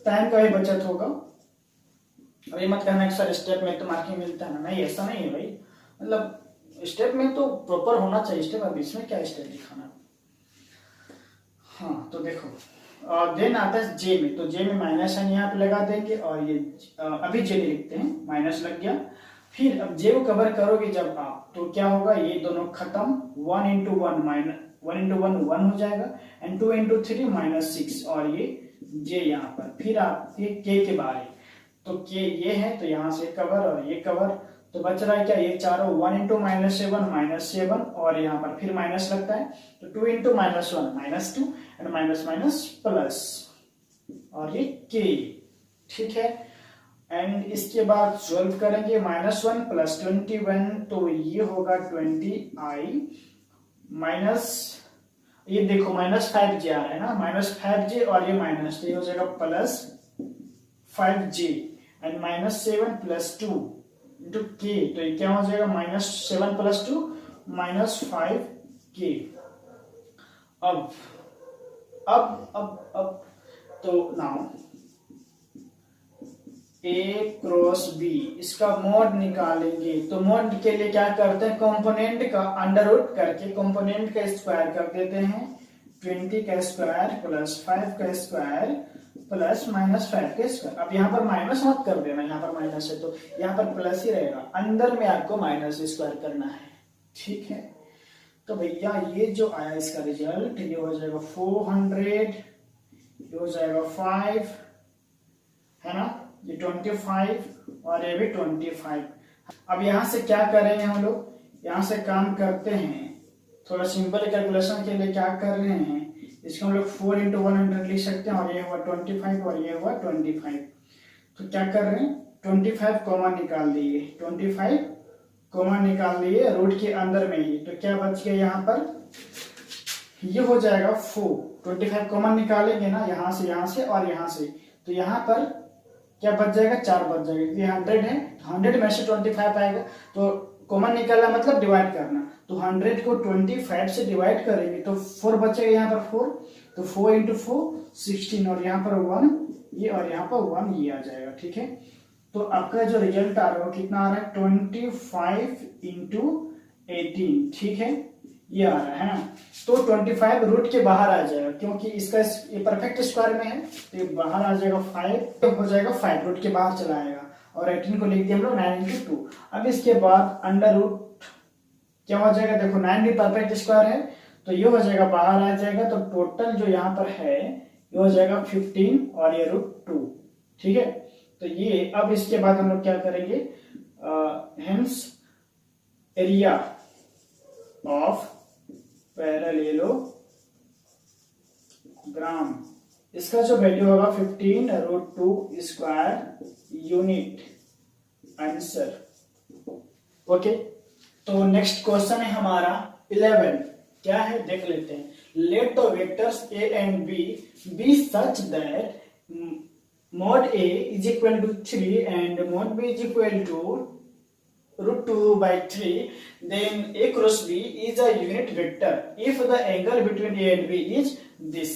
टाइम का भी बचत होगा। अभी मत कहना कि सर स्टेप में तो मार्किंग मिलता है ना, नहीं ऐसा नहीं है भाई, मतलब स्टेप में तो प्रॉपर होना चाहिए स्टेप। अब इसमें क्या स्टेप दिखाना। हाँ तो देखो, देन आता है जे में, तो जे में माइनस है यहाँ पे लगा देंगे, और ये अभी जे लिखते हैं, माइनस लग गया। फिर अब जे को कवर करोगे जब आप, तो क्या होगा, ये दोनों खत्म, 1 × 1 1 हो जाएगा, एंड 2 × 3 -6, और ये जे यहाँ पर। फिर आप ये के बारे, तो के ये है तो यहाँ से कवर और ये कवर, तो बच रहा है क्या, ये चारों 1 × -7 और यहाँ पर फिर माइनस लगता है, तो 2 × -1 -2 एंड माइनस प्लस, और ये के ठीक है। एंड इसके बाद सॉल्व करेंगे, -1 + 21 तो ये होगा 20i माइनस, ये देखो -5j आ रहा है ना, -5j और ये माइनस, तो ये हो जाएगा +5j एंड -7 + 2 इंटू k, तो ये क्या हो जाएगा -7 + 2 -5k। अब तो नाउ A क्रॉस B इसका मोड निकालेंगे, तो मोड के लिए क्या करते हैं, कंपोनेंट का अंडर रूट करके कंपोनेंट का स्क्वायर कर देते हैं, 20 का स्क्वायर प्लस 5 का स्क्वायर प्लस -5 का स्क्वायर। अब यहाँ पर माइनस मत कर देना, यहाँ पर माइनस है तो यहाँ पर प्लस ही रहेगा, अंदर में आपको माइनस स्क्वायर करना है, ठीक है। तो भैया ये जो आया इसका रिजल्ट, ये हो जाएगा 400, ये हो जाएगा 5, है ना, ये 25 और ये भी 25। अब यहाँ से क्या करेंगे हम लोग, यहाँ से काम करते हैं, थोड़ा सिंपल कैलकुलेशन के लिए क्या कर रहे हैं, इसको हम लोग 4 × 100 लिख सकते हैं, और ये हुआ 25 और ये हुआ 25। तो क्या कर रहे हैं, 25 कॉमन निकाल दिए, 25 कॉमन निकाल दिए रूट के अंदर में ही, तो क्या बच गया यहाँ पर, ये हो जाएगा 4, 25 कॉमन निकालेंगे ना यहाँ से और यहाँ से, तो यहाँ पर क्या बच जाएगा, 4 बच जाएगा, ये 100 है, 100 में से 25 आएगा, तो कॉमन निकालना मतलब डिवाइड करना, तो 100 को 25 से डिवाइड करेंगे तो 4 बचेगा यहाँ पर 4, तो 4 × 4 16, और यहाँ पर 1 ये और यहाँ पर 1 ये आ जाएगा, ठीक है। तो आपका जो रिजल्ट आ रहा है वो कितना आ रहा है, 25 × 18, ठीक है, ये आ रहा है ना। तो 25 रूट के बाहर आ जाएगा, क्योंकि इसका ये परफेक्ट स्क्वायर में है, तो ये बाहर आ जाएगा 5, तो हो जाएगा 5 रूट के बाहर चला आएगा, और 18 को लिख दिया हम लोग 9 × 2। अब इसके बाद अंडर रूट क्या हो जाएगा, देखो 9 भी परफेक्ट स्क्वायर है, तो ये हो जाएगा बाहर आ जाएगा, तो टोटल जो यहाँ पर है ये हो जाएगा 15 और ये √2, ठीक है। तो ये अब इसके बाद हम लोग क्या करेंगे, हेंस एरिया ऑफ पैरेललोग्राम, इसका जो वैल्यू होगा 15 √2 स्क्वायर यूनिट आंसर, ओके। तो नेक्स्ट क्वेश्चन है हमारा 11, क्या है देख लेते हैं। Late the vectors a and b be such that mod a is equal to 3 and mod b is equal to √2/3, then a cross b is a unit vector if the angle between a and b is this।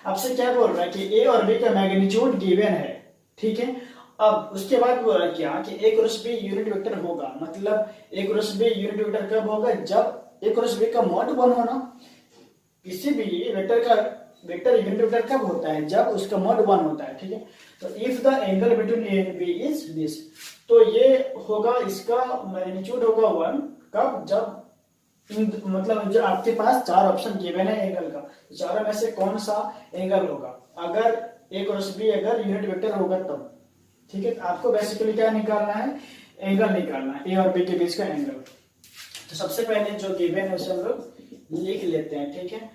आपसे क्या बोल रहा है कि a और b का magnitude given है, ठीक है। अब उसके बाद बोल रहा है क्या कि a cross b unit vector होगा, मतलब a cross b unit vector कब होगा, जब a क्रॉस b का मॉड 1 होना। किसी भी वेक्टर का वेक्टर यूनिट वेक्टर कब होता है, जब उसका मॉड 1 होता है, ठीक है। तो if the angle between a and b is this, तो ये होगा, इसका मैग्नीट्यूड होगा 1 कब, जब मतलब जो आपके पास 4 ऑप्शन गिवन है एंगल का, तो चारों में से कौन सा एंगल होगा, अगर a क्रॉस b अगर यूनिट वेक्टर होगा तब, ठीक है। आपको बेसिकली क्या निकालना है, एंगल निकालना है, a और b के बीच का एंगल। तो सबसे पहले जो गिवन है उसे हम लोग लिख लेते हैं, ठीक है।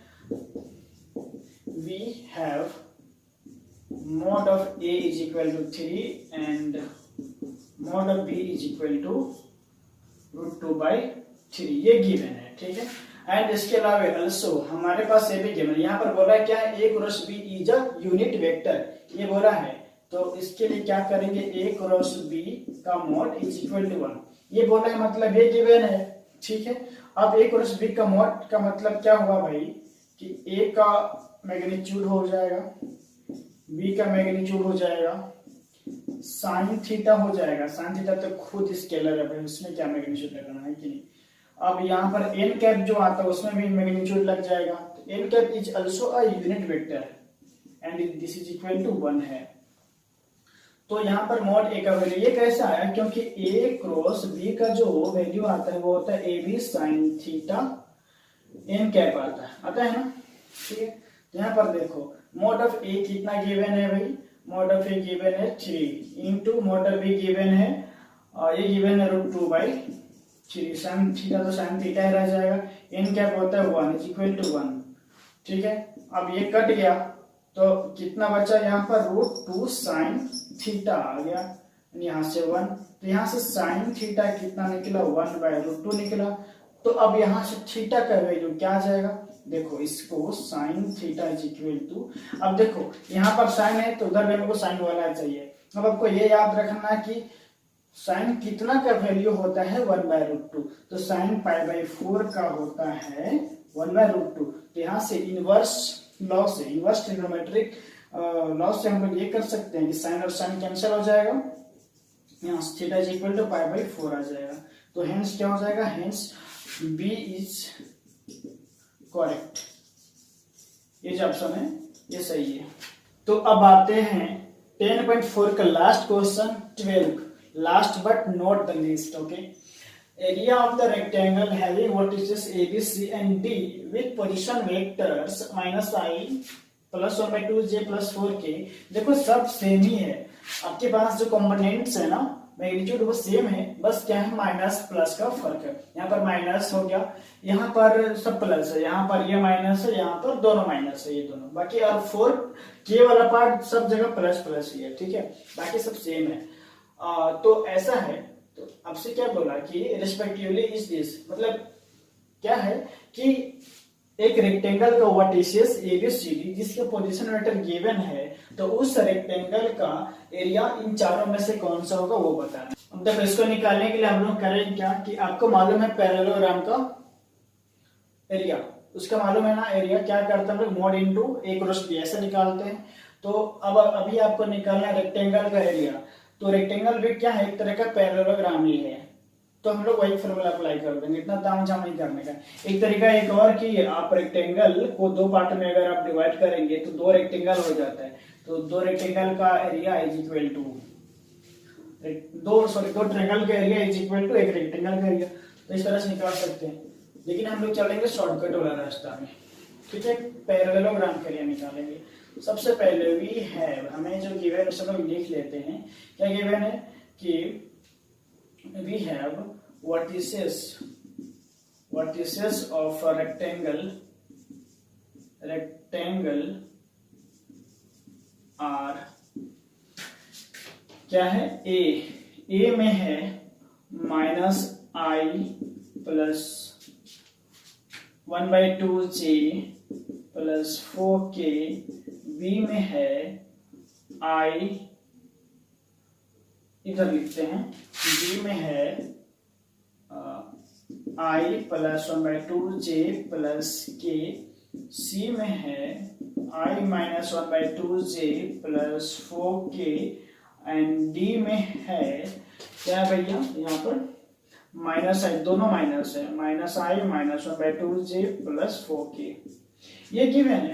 We have mod of a is equal to 3 and mod of b is equal to √2/3, ये गिवन है, ठीक है। एंड इसके अलावा also हमारे पास ये भी गिवन, यहाँ पर बोला क्या है, a cross b is a unit vector, ये बोला है। तो इसके लिए क्या करेंगे, a क्रॉस b का मॉड इज इक्वल टू 1, ये बोला है, मतलब ये गिवन है, ठीक है। अब a क्रॉस b का मॉड का मतलब क्या हुआ भाई, कि a का मैग्नीट्यूड हो जाएगा, b का मैग्नीट्यूड हो जाएगा, साइन थीटा हो जाएगा, साइन थीटा तो खुद स्केलर है, उसमें क्या मैग्नीट्यूड लगाना है कि नहीं। अब यहाँ पर n कैप जो आता है उसमें भी मैग्नीट्यूड लग जाएगा, तो n cap is also a unit vector and this is equal to 1 है। तो यहाँ पर मॉड a का वैल्यू ये कैसे आया, क्योंकि a क्रॉस b का जो वैल्यू आता है वो होता है ab sine theta n cap आता है ना, ठीक है। यहाँ पर देखो मॉड ऑफ a कितना गिवन है भाई, मॉड ऑफ a गिवन है 3 into mod of b given है, और ये गिवन है √2/3, साइन थीटा तो साइन थीटा ही रह जाएगा, n कैप होता है 1 इज इक्वल टू 1, ठीक है। अब ये कट गया तो कितना बचा यहाँ पर, √2 साइन थीटा आ गया, यहाँ से 1, तो यहाँ से साइन थीटा कितना निकला 1/√2 निकला। तो अब यहाँ से थीटा का वैल्यू क्या आ जाएगा, देखो इसको sine theta is equal to, अब देखो यहाँ पर साइन है तो उधर भी हमको साइन वाला चाहिए। अब आपको ये याद रखना कि साइन कितना का वैल्यू होता है 1/√2, तो साइन π/4 का होता है 1/√2। तो यहाँ से इनवर्स लॉ से, इनवर्स ट्रिग्नोमेट्रिक लॉ से हम लोग ये कर सकते हैं कि साइन और साइन कैंसिल हो जाएगा, यहाँ थीटा इज इक्वल टू π/4 आ जाएगा। तो हेंस क्या हो जाएगा, हेंस बी इज करेक्ट, ये जो ऑप्शन है ये सही है। तो अब आते हैं 10.4 का last question 12, last but not the least. Okay, area of the rectangle having vertices A, B, C and D with position vectors -i plus 1/2j plus 4k। देखो सब सेम ही है, आपके पास जो कंपोनेंट्स है ना मैग्नीट्यूड वो सेम है, बस क्या है माइनस प्लस का फर्क है। यहाँ पर माइनस हो गया, यहाँ पर सब प्लस है, यहाँ पर ये माइनस है, यहाँ पर दोनों माइनस है, ये दोनों बाकी। और 4k वाला पार्ट सब जगह प्लस प्लस ही है, ठीक है, बाकी सब सेम है। तो ऐसा है, तो आपसे क्या बोला कि रिस्पेक्टिवली इज दिस, मतलब क्या है कि एक रेक्टेंगल का वर्टिसेस ABCD जिसके पोजीशन वेक्टर गिवन है, तो उस रेक्टेंगल का एरिया इन चारों में से कौन सा होगा वो बताना। अब देखो इसको निकालने के लिए हम लोग करेंगे क्या कि आपको मालूम है पैरेललोग्राम का एरिया, उसका मालूम है ना एरिया, क्या करते हैं हम लोग mod into a cross b ऐसे निकालते हैं। तो अब अभी आपको निकालना है रेक्टेंगल का एरिया, तो रेक्टेंगल भी क्या है एक तरह का पैरेललोग्राम ही है, तो हम लोग वही फॉर्मूला अप्लाई कर देंगे, इतना तामझाम नहीं करने का। एक तरीका एक और कि आप रेक्टेंगल को दो पार्ट में अगर आप डिवाइड करेंगे तो दो रेक्टेंगल हो जाता है, तो दो रेक्टेंगल का एरिया इज इक्वल टू दो ट्रायंगल का एरिया इज इक्वल टू एक रेक्टेंगल का एरिया, तो इस तरह से निकाल सकते हैं। लेकिन हम लोग चलेंगे शॉर्टकट वाला रास्ता में, ठीक है, पैरेललोग्राम का एरिया निकालेंगे। सबसे पहले वी हैव, हमें जो गिवन है सब लोग लिख लेते हैं, क्या गिवन है कि we have vertices of a rectangle are क्या है a में है -i plus 1/2j plus 4k, b में है i, इधर लिखते हैं b में है i plus 1/2j plus k, c में है i minus 1/2j plus 4k and d में है क्या भैया, यहाँ पर माइनस है, दोनों माइनस है, -i minus 1/2j plus 4k, ये गिवन है।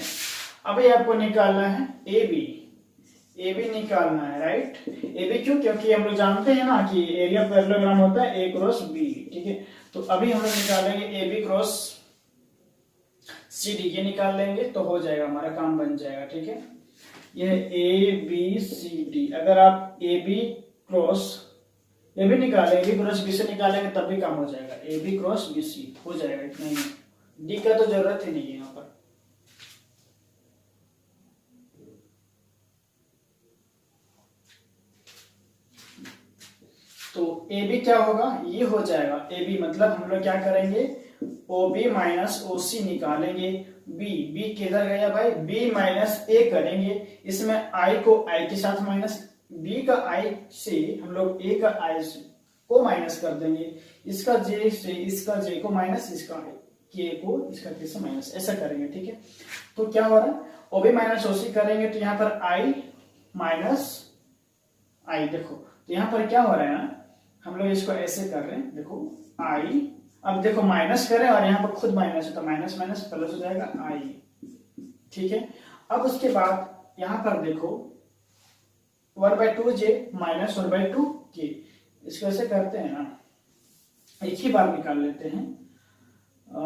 अभी आपको निकालना है AB निकालना है, राइट। AB क्यों, क्योंकि हम लोग जानते हैं ना कि एरिया पैरेललोग्राम होता है A क्रॉस B, ठीक है। तो अभी हम लोग निकालेंगे AB क्रॉस CD, ये निकाल लेंगे तो हो जाएगा, हमारा काम बन जाएगा, ठीक है। यह ABCD, अगर आप AB क्रॉस AB निकालेंगे, AB क्रॉस B से निकालेंगे तब भी काम हो जाएगा, AB क्रॉस BC हो जाएगा, इतना ही, D का तो जरूरत ही नहीं है यहाँ पर। तो AB क्या होगा, ये हो जाएगा AB, मतलब हम लोग क्या करेंगे OB माइनस OC निकालेंगे, B किधर गया भाई, B माइनस A करेंगे, इसमें I को I के साथ माइनस, B का I से हम लोग A का I को माइनस कर देंगे, इसका J से इसका J को माइनस, इसका K को इसका K से माइनस, ऐसा करेंगे, ठीक है। तो क्या हो रहा है, OB माइनस OC करेंगे तो यहाँ पर I माइनस I, देखो तो यहाँ पर क्या हो रहा है ना, हम लोग इसको ऐसे कर रहे हैं, देखो I, अब देखो माइनस करें और यहाँ पर खुद माइनस है तो माइनस माइनस प्लस हो जाएगा I, ठीक है। अब उसके बाद यहाँ पर देखो 1/2j minus 1/2k, इसको ऐसे करते हैं ना, एक ही बार निकाल लेते हैं,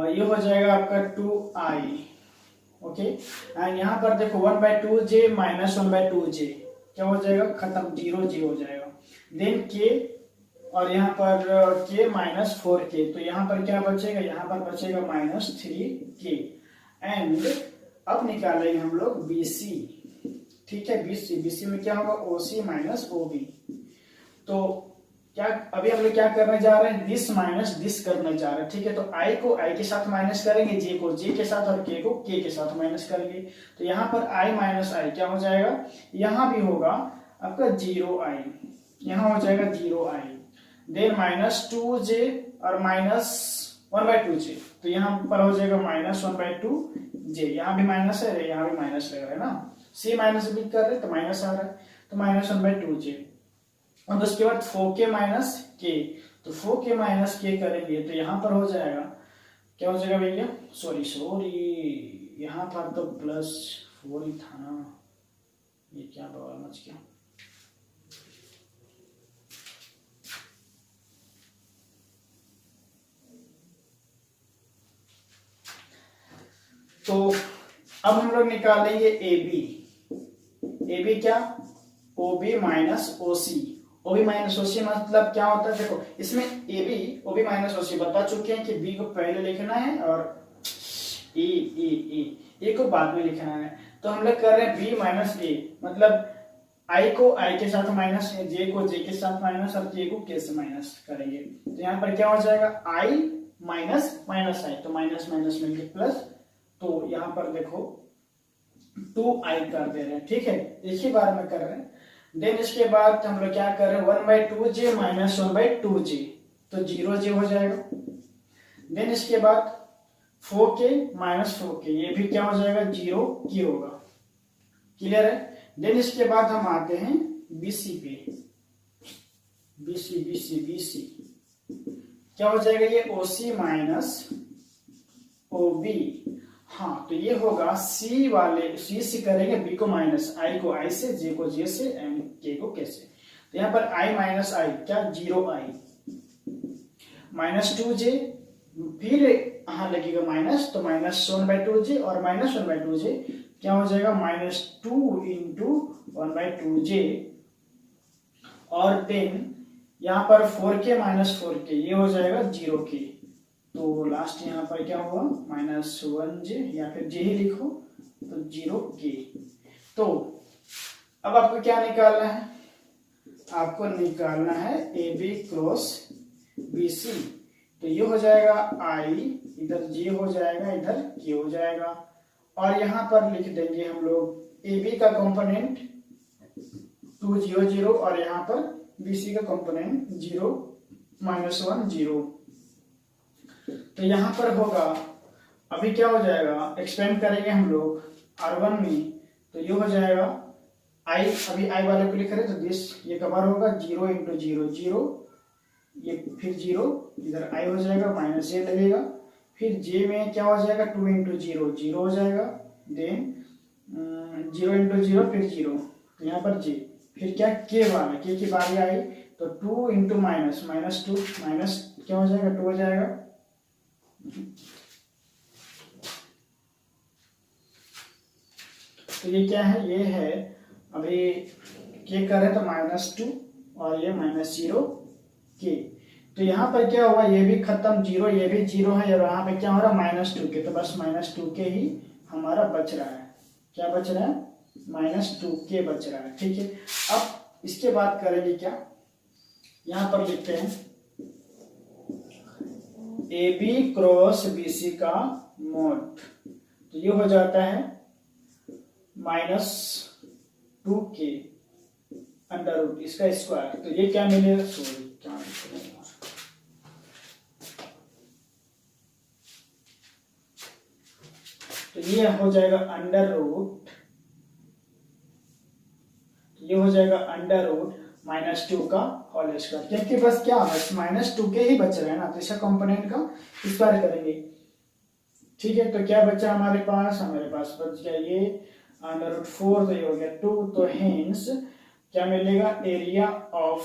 ये हो जाएगा आपका 2i, ओके। एंड यहाँ पर देखो 1/2j minus 1/2j क्या हो जाएगा, खत्म, 0j हो जाएगा। देन k और यहाँ पर k माइनस 4k, तो यहाँ पर क्या बचेगा, यहाँ पर बचेगा -3k। एंड अब निकालेंगे हम लोग BC, ठीक है, बीसी, बीसी में क्या होगा ओसी माइनस ओबी। तो क्या अभी हम लोग क्या करने जा रहे हैं, दिस माइनस दिस करने जा रहे हैं। ठीक है, तो आई को आई के साथ माइनस करेंगे, जे को जे के साथ और के को के के साथ माइनस करेंगे। तो यहाँ पर आई माइनस आई क्या हो जाएगा, यहाँ भी होगा आपका 0i, यहाँ हो जाएगा 0i, देन माइनस 2j और माइनस 1/2j, तो यहाँ पर हो जाएगा माइनस 1/2j, यहाँ भी माइनस है, यहाँ भी माइनस लग रहा है ना, सी माइनस भी कर रहे तो माइनस आ रहा है, तो माइनस 1/2j। और उसके बाद 4k माइनस के, तो 4k माइनस के करेंगे तो यहाँ पर हो जाएगा, क्या हो जाएगा भैया, सॉरी यहाँ पर तो प्लस 4 ही था ना, ये क्या बवाल मच गया। तो अब हम लोग निकालेंगे ए बी क्या, O B minus O C, O B minus O C मतलब क्या होता है, देखो इसमें A B O B minus O C बता चुके हैं कि बी को पहले लिखना है और ए को बाद में लिखना है। तो हम लोग कर रहे हैं बी माइनस ए, मतलब आई को आई के साथ माइनस, जे को जे के साथ माइनस और के को के से माइनस करेंगे। तो यहाँ पर क्या हो जाएगा, आई माइनस माइनस आई, तो माइनस माइनस मिलके प्लस, तो यहाँ पर देखो 2i कर दे रहे हैं। ठीक है, एक ही बार में कर रहे हैं। देन इसके बाद हम लोग क्या कर रहे हैं, 1/2j माइनस 1/2j, तो 0j हो जाएगा। देन इसके बाद 4k माइनस 4k, ये भी क्या हो जाएगा, 0k होगा। क्लियर है। देन इसके बाद हम आते हैं BC पे, BC क्या हो जाएगा, ये OC माइनस OB। हाँ, तो ये होगा सी वाले, सी से करेंगे बी को माइनस, आई को आई से, जे को जे से, एंड के को के से। तो यहाँ पर आई माइनस आई क्या, 0i माइनस 2j, फिर यहाँ लगेगा माइनस, तो माइनस 1/2j और माइनस 1/2j क्या हो जाएगा, माइनस 2 इंटू 1/2j, और देन यहाँ पर 4k माइनस 4k, ये हो जाएगा 0k। तो लास्ट यहाँ पर क्या हुआ, माइनस 1j, या फिर j ही लिखो, तो 0k। तो अब आपको क्या निकालना है, आपको निकालना है A B cross B C. तो ये हो जाएगा i, इधर j हो जाएगा, इधर k हो जाएगा, और यहाँ पर लिख देंगे हम लोग ए बी का कंपोनेंट 2 0 0, और यहाँ पर बी सी का कंपोनेंट 0 माइनस 1 0। तो यहाँ पर होगा, अभी क्या हो जाएगा, एक्सपेंड करेंगे हम लोग R1 में, तो ये हो जाएगा i, अभी i वाले को लिख रहे तो दिस, ये कवर होगा 0 इंटू 0 0, ये फिर 0, इधर i हो जाएगा, माइनस j लगेगा, फिर j में क्या हो जाएगा, 2 इंटू 0 0 हो जाएगा, देन 0 इंटू 0 फिर 0, तो यहाँ पर j, फिर क्या k वाला, k की बारी आई, तो 2 इंटू माइनस माइनस 2, माइनस क्या हो जाएगा, 2 हो जाएगा। तो ये क्या है, ये है अभी के करें तो माइनस 2 और ये माइनस 0 के। तो यहाँ पर क्या हुआ, ये भी खत्म 0, ये भी 0 है, और यहाँ पे क्या हो रहा है, माइनस 2 के, तो बस माइनस 2 के ही हमारा बच रहा है। क्या बच रहा है, माइनस 2 के बच रहा है। ठीक है, अब इसके बाद करेंगे क्या, यहाँ पर लिखते हैं A B cross B C का मोड, तो ये हो जाता है माइनस 2k अंडर रूट इसका स्क्वायर, तो ये क्या मिलेगा, सॉरी क्या मिलेगा, तो ये हो जाएगा अंडर रूट, ये हो जाएगा अंडर रूट माइनस 2 का होल स्क्वायर, क्योंकि बस क्या बस माइनस 2 के ही बच रहे हैं ना, तो इसका कंपोनेंट का स्क्वायर करेंगे। ठीक है, तो क्या बचा हमारे पास बच गया ये अंडर रूट 4, तो ये हो गया 2, तो हेंस क्या मिलेगा, एरिया ऑफ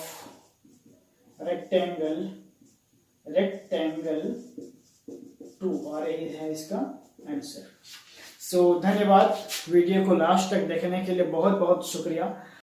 रेक्टेंगल 2, और यही है इसका आंसर। सो धन्यवाद, वीडियो को लास्ट तक देखने के लिए बहुत बहुत शुक्रिया।